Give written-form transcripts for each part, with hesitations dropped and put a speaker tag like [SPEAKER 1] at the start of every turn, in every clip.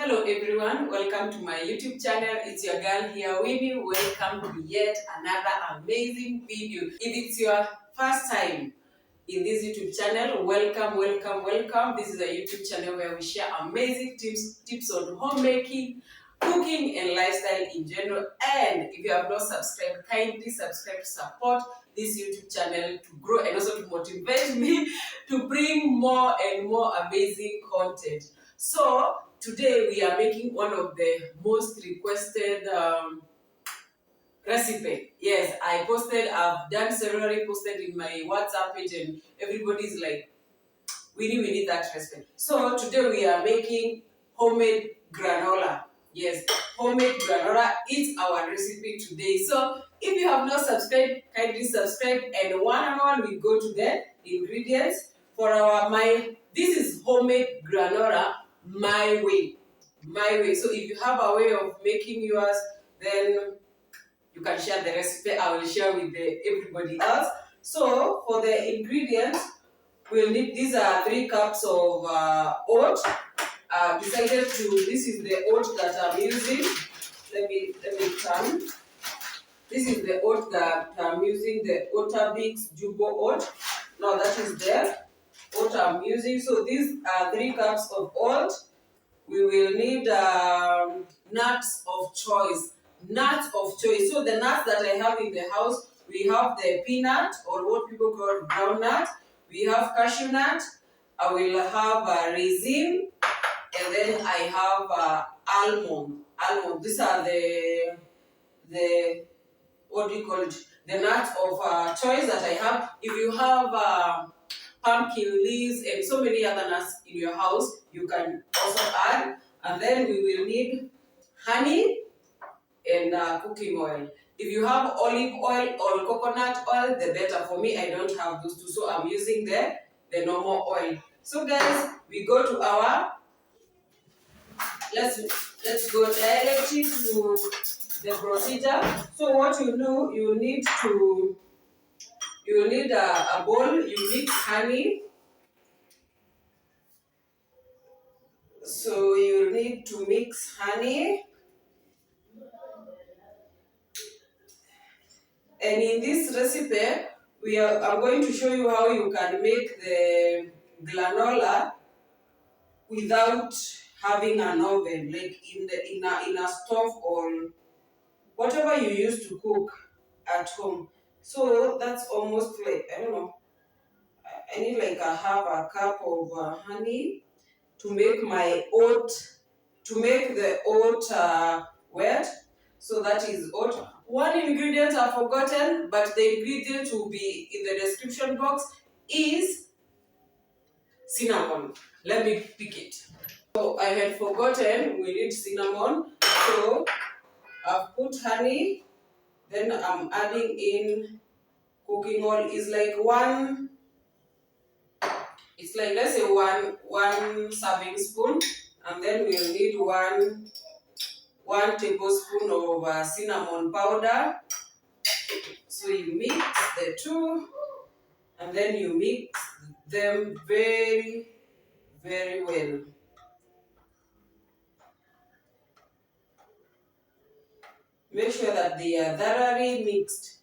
[SPEAKER 1] Hello everyone, welcome to my YouTube channel. It's your girl here, Winnie. Welcome to yet another amazing video. If it's your first time in this YouTube channel, welcome. This is a YouTube channel where we share amazing tips on homemaking, cooking and lifestyle in general. And if you have not subscribed, kindly subscribe to support this YouTube channel to grow and also to motivate me to bring more and more amazing content. So today we are making one of the most requested recipe. Yes, I've done several posted in my WhatsApp page and everybody's like, we need that recipe. So today we are making homemade granola. Yes, homemade granola is our recipe today. So if you have not subscribed, kindly subscribe, and one we go to the ingredients for this is homemade granola my way. So if you have a way of making yours, then you can share the recipe. I will share with everybody else. So for the ingredients, we'll need, these are 3 cups of oat. This is the oat that I'm using. Let me turn. This is the oat that I'm using, the Otabix Jumbo oat. Now that is the oat I'm using. So these are 3 cups of oat. We will need nuts of choice. So the nuts that I have in the house, we have the peanut, or what people call brown nut. We have cashew nut. I will have a raisin, and then I have almond. These are the what do you call it? The nuts of choice that I have. If you have pumpkin leaves and so many other nuts in your house, you can also add. And then we will need honey and cooking oil. If you have olive oil or coconut oil, the better. For me, I don't have those two, so I'm using the normal oil. So guys, we go to our, let's go directly to the procedure. So what you do, you need a bowl. You need honey. So you need to mix honey. And in this recipe, I'm going to show you how you can make the granola without having an oven, like in a stove or whatever you use to cook at home. So that's almost like, I don't know, I need like half a cup of honey to make the oat wet. So that is oat. One ingredient I've forgotten, but the ingredient will be in the description box, is cinnamon. Let me pick it. So I had forgotten we need cinnamon. So I've put honey, then I'm adding in cooking oil. It's like let's say one serving spoon, and then we'll need one tablespoon of cinnamon powder. So you mix the two, and then you mix them very, very well. Make sure that they are thoroughly mixed.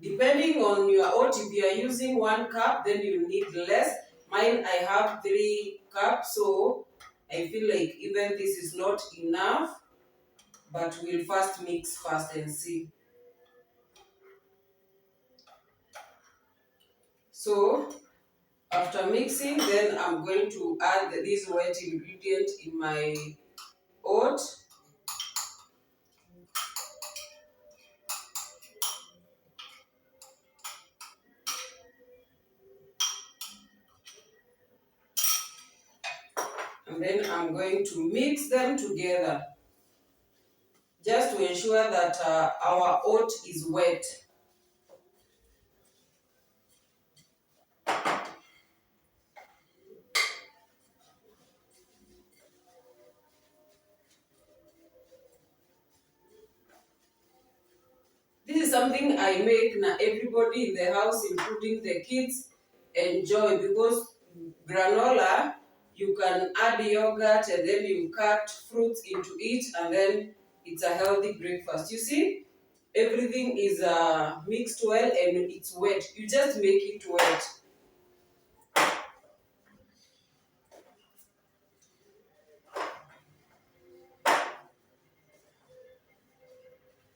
[SPEAKER 1] Depending on your oat, if you are using 1 cup, then you need less. Mine, I have 3 cups, so I feel like even this is not enough, but we'll first mix and see. So after mixing, then I'm going to add this wet ingredient in my oat. And then I'm going to mix them together, just to ensure that our oat is wet. This is something I make now everybody in the house, including the kids, enjoy, because granola You can add yogurt and then you cut fruits into it, and then it's a healthy breakfast. You see, everything is mixed well and it's wet. You just make it wet.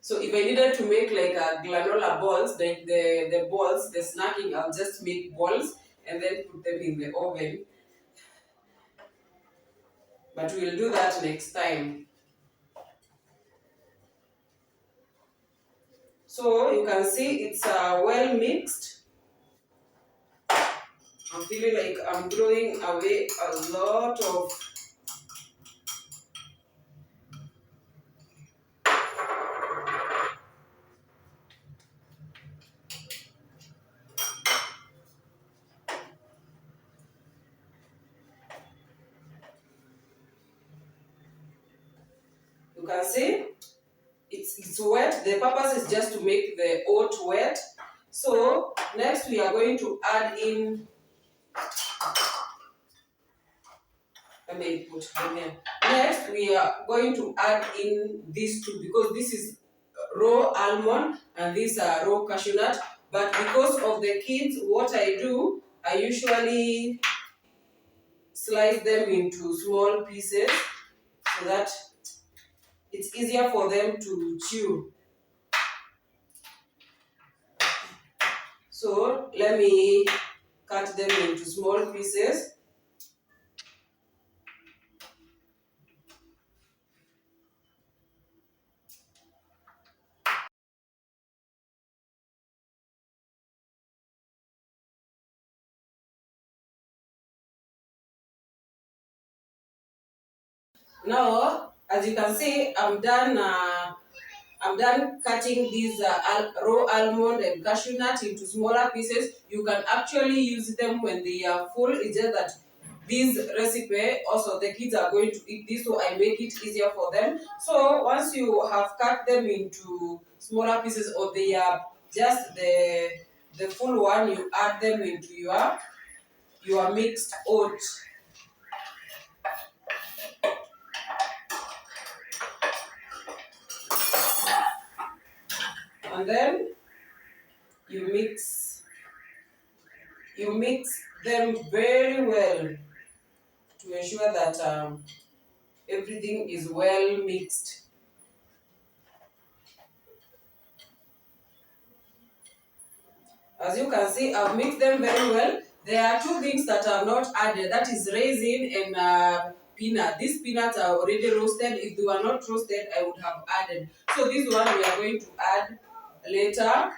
[SPEAKER 1] So if I needed to make like a granola balls, like the balls, the snacking, I'll just make balls and then put them in the oven. But we'll do that next time. So you can see it's well mixed. I'm feeling like I'm throwing away a lot of. You can see it's wet. The purpose is just to make the oat wet. So next we are going to add in. Let me put them here. Next we are going to add in these two, because this is raw almond and these are raw cashew nut. But because of the kids, what I do, I usually slice them into small pieces so that it's easier for them to chew. So let me cut them into small pieces. Now, as you can see, I'm done. I'm done cutting these raw almond and cashew nut into smaller pieces. You can actually use them when they are full. It's just that this recipe, also the kids are going to eat this, so I make it easier for them. So once you have cut them into smaller pieces, or they are just the full one, you add them into your mixed oat. And then you mix them very well to ensure that everything is well mixed. As you can see, I've mixed them very well. There are two things that are not added, that is raisin and peanut. These peanuts are already roasted. If they were not roasted, I would have added. So this one we are going to add later.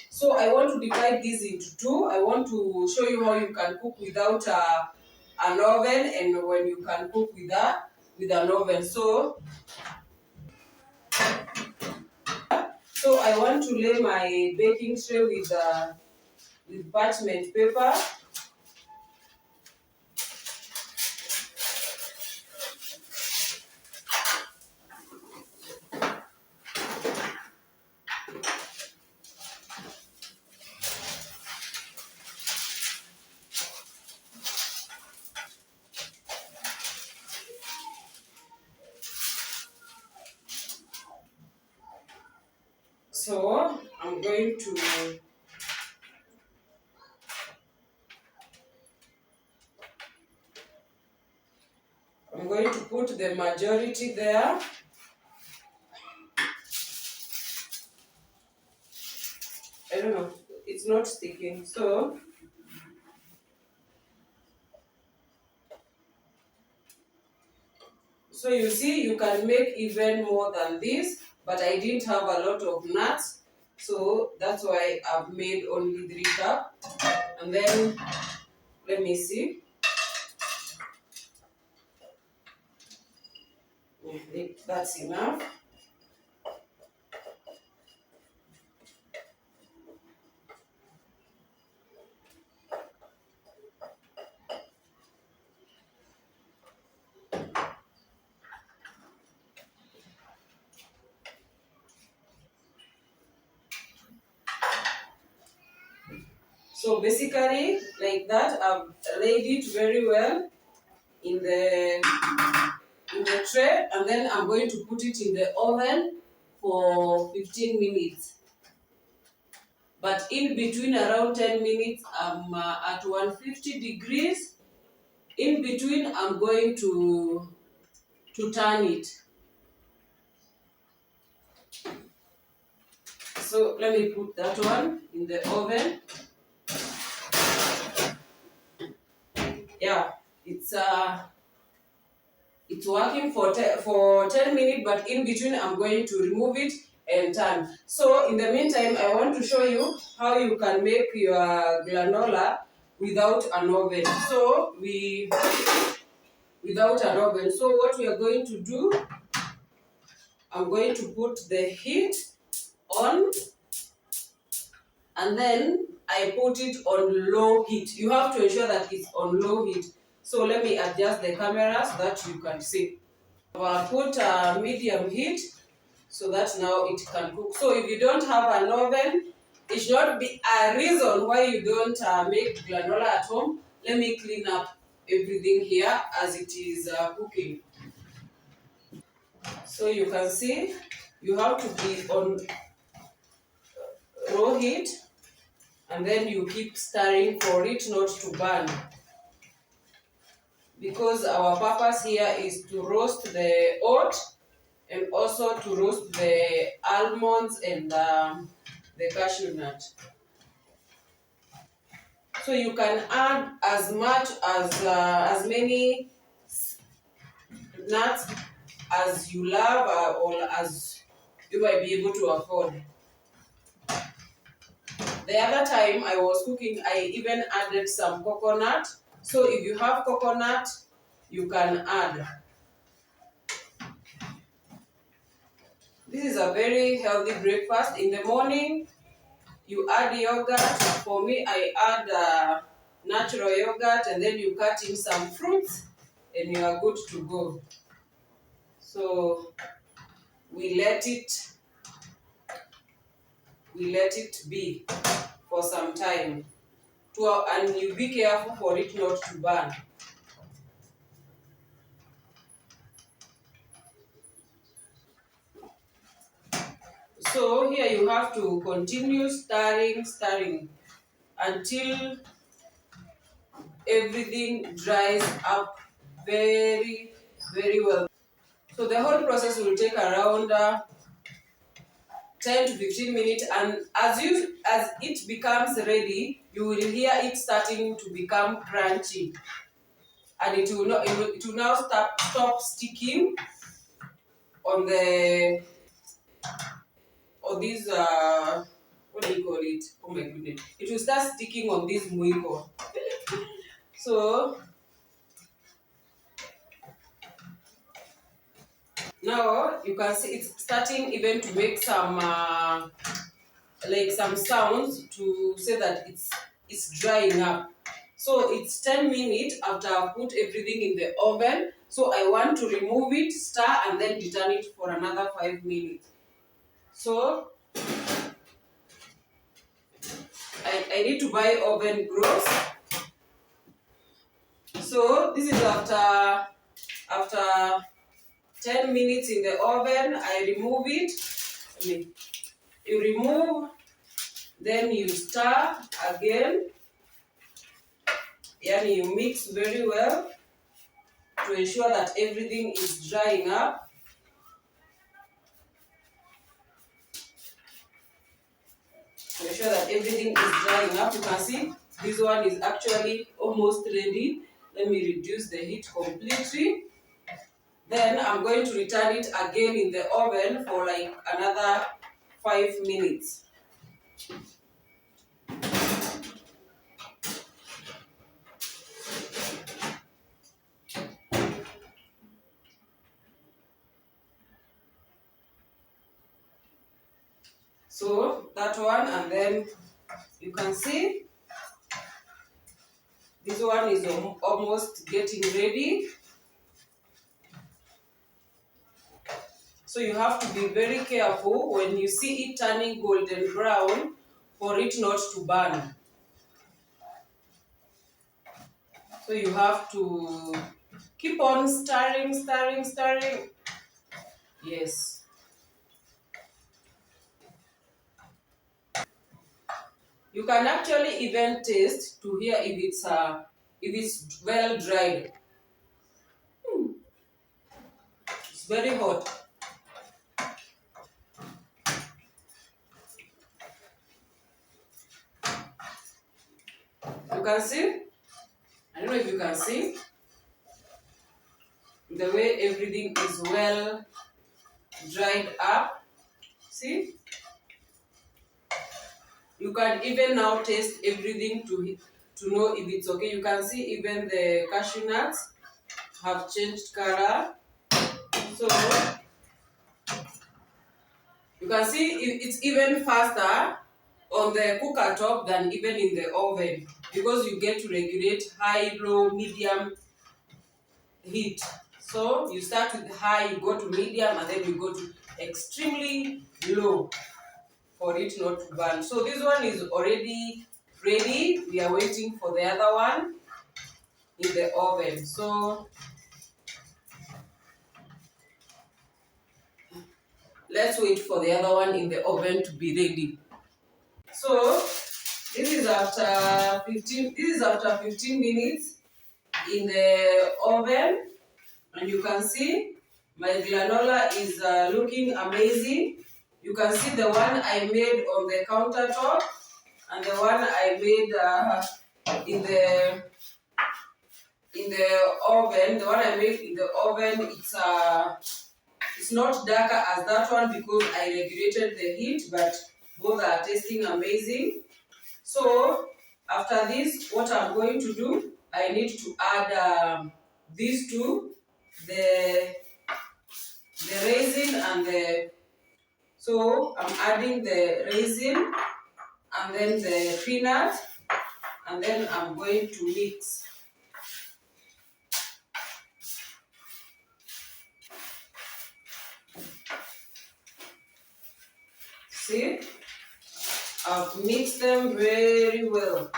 [SPEAKER 1] So I want to divide these into two. I want to show you how you can cook without an oven, and when you can cook with an oven. So I want to lay my baking tray with parchment paper. So I'm going to put the majority there. I don't know, it's not sticking. So you see, you can make even more than this, but I didn't have a lot of nuts, so that's why I've made only 3 cups. And then let me see. That's enough. So basically, like that, I've laid it very well in in the tray, and then I'm going to put it in the oven for 15 minutes. But in between around 10 minutes, I'm at 150 degrees. In between, I'm going to turn it. So let me put that one in the oven. Yeah, it's working for 10 minutes, but in between I'm going to remove it and turn. So in the meantime, I want to show you how you can make your granola without an oven. So without an oven. So what we are going to do, I'm going to put the heat on, and then I put it on low heat. You have to ensure that it's on low heat. So let me adjust the camera so that you can see. I'll put medium heat so that now it can cook. So if you don't have an oven, it should not be a reason why you don't make granola at home. Let me clean up everything here as it is cooking. So you can see you have to be on low heat, and then you keep stirring for it not to burn. Because our purpose here is to roast the oat and also to roast the almonds and the cashew nut. So you can add as much as many nuts as you love or as you might be able to afford. The other time I was cooking, I even added some coconut. So if you have coconut, you can add. This is a very healthy breakfast. In the morning, you add yogurt. For me, I add natural yogurt, and then you cut in some fruits, and you are good to go. So we let it be for some time, and you be careful for it not to burn. So here you have to continue stirring until everything dries up very, very well. So the whole process will take around 10 to 15 minutes, and as it becomes ready, you will hear it starting to become crunchy, and it will now stop sticking on these what do you call it? Oh my goodness! It will start sticking on this muiko. So now you can see it's starting even to make some like some sounds to say that it's drying up. So it's 10 minutes after I've put everything in the oven. So I want to remove it, stir, and then return it for another 5 minutes. So I need to buy oven gloves. So this is after 10 minutes in the oven. I remove it. You remove, then you stir again. And you mix very well to ensure that everything is drying up. To ensure that everything is drying up. You can see this one is actually almost ready. Let me reduce the heat completely. Then I'm going to return it again in the oven for like another 5 minutes. So that one, and then you can see this one is almost getting ready. So you have to be very careful when you see it turning golden brown for it not to burn. So you have to Keep on stirring, stirring, stirring. Yes. You can actually even taste to hear if it's well dried. It's very hot. You can see. I don't know if you can see the way everything is well dried up. See? You can even now taste everything to know if it's okay. You can see even the cashew nuts have changed color. So you can see it's even faster on the cooker top than even in the oven, because you get to regulate high, low, medium heat. So you start with high, you go to medium, and then you go to extremely low for it not to burn. So this one is already ready. We are waiting for the other one in the oven. So let's wait for the other one in the oven to be ready. So this is after 15 minutes in the oven, and you can see my granola is looking amazing. You can see the one I made on the countertop and the one I made in the oven. The one I made in the oven, it's not darker as that one because I regulated the heat, but both are tasting amazing. So after this, what I'm going to do, I need to add these two, the raisin and the, so I'm adding the raisin and then the peanut, and then I'm going to mix. See, I've mixed them very well.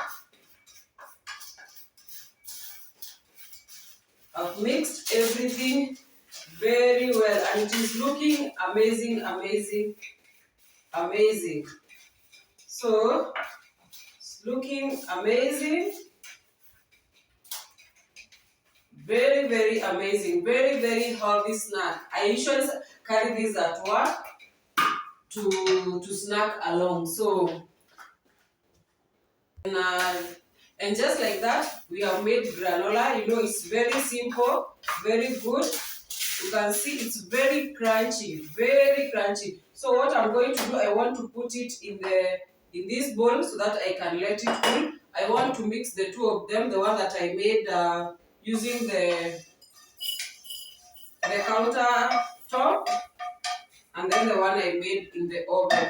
[SPEAKER 1] I've mixed everything very well, and it is looking amazing, amazing, amazing. So it's looking amazing, very, very amazing, very, very healthy snack. I usually carry this at work to snack along. So and just like that, we have made granola. You know, it's very simple, very good. You can see it's very crunchy, very crunchy. So what I'm going to do, I want to put it in this bowl so that I can let it cool. I want to mix the two of them, the one that I made using the counter top, and then the one I made in the oven.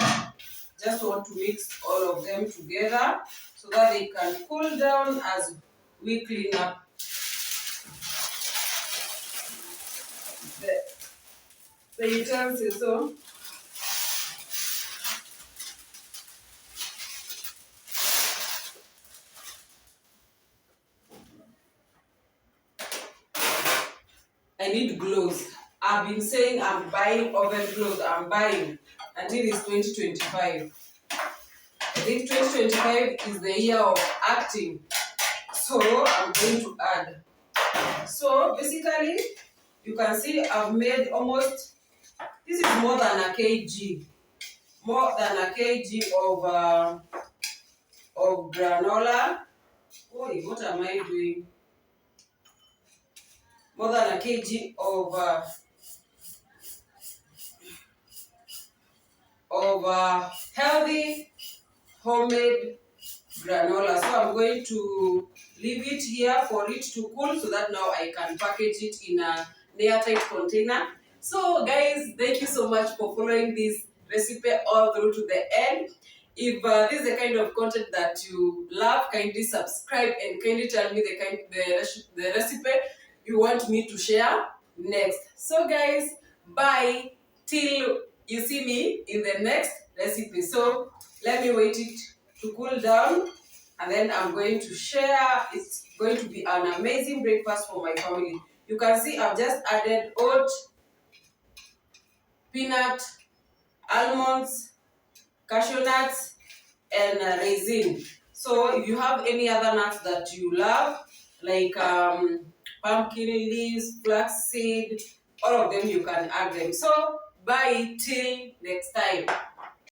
[SPEAKER 1] Just want to mix all of them together so that they can cool down as we clean up the utensils. So I need gloves. I've been saying I'm buying oven gloves. I'm buying until it's 2025. I think 2025 is the year of acting. So I'm going to add. So basically, you can see I've made almost, this is more than a kg. More than a kg of granola. Oh, what am I doing? More than a kg of healthy homemade granola. So I'm going to leave it here for it to cool so that now I can package it in a airtight container. So guys, thank you so much for following this recipe all through to the end. If this is the kind of content that you love, kindly subscribe and kindly tell me the recipe you want me to share next. So guys, bye till you see me in the next recipe. So let me wait it to cool down, and then I'm going to share. It's going to be an amazing breakfast for my family. You can see I've just added oat, peanut, almonds, cashew nuts, and raisin. So if you have any other nuts that you love, like pumpkin leaves, flax seed, all of them you can add them. So bye till next time.